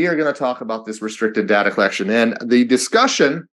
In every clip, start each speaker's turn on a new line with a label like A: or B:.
A: we are going to talk about this restricted data collection. And the discussion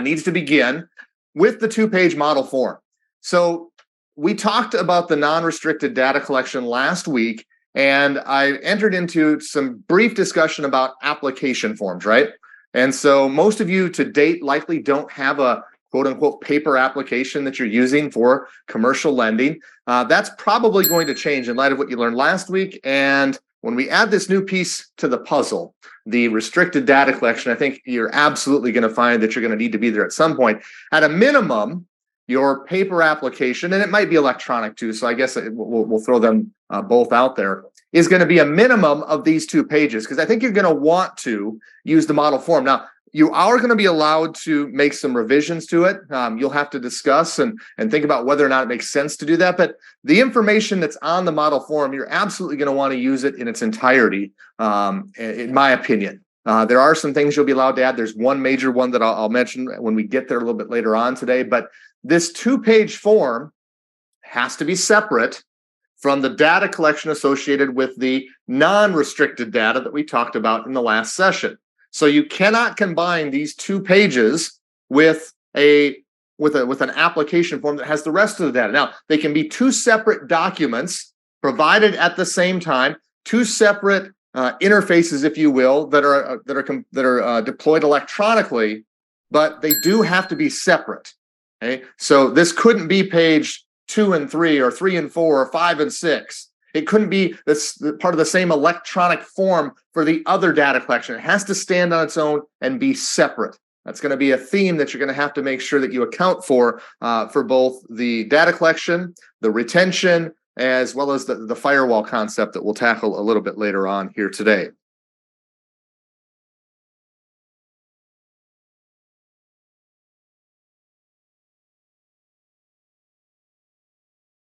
A: needs to begin with the two-page model form. So we talked about the non-restricted data collection last week, and I entered into some brief discussion about application forms, right? And so most of you to date likely don't have a quote unquote paper application that you're using for commercial lending. That's probably going to change in light of what you learned last week. And when we add this new piece to the puzzle, the restricted data collection, I think you're absolutely going to find that you're going to need to be there at some point. At a minimum, your paper application, and it might be electronic too, so I guess we'll throw them both out there, is going to be a minimum of these 2 pages, because I think you're going to want to use the model form. Now, you are going to be allowed to make some revisions to it. You'll have to discuss and think about whether or not it makes sense to do that. But the information that's on the model form, you're absolutely going to want to use it in its entirety, in my opinion. There are some things you'll be allowed to add. There's one major one that I'll mention when we get there a little bit later on today. But this 2-page form has to be separate from the data collection associated with the non-restricted data that we talked about in the last session. So you cannot combine these 2 pages with an application form that has the rest of the data. Now, they can be 2 separate documents provided at the same time, 2 separate interfaces, if you will, that are deployed electronically, but they do have to be separate. Okay, so this couldn't be page 2 and 3, or 3 and 4, or 5 and 6. It couldn't be this part of the same electronic form for the other data collection. It has to stand on its own and be separate. That's going to be a theme that you're going to have to make sure that you account for both the data collection, the retention, as well as the firewall concept that we'll tackle a little bit later on here today.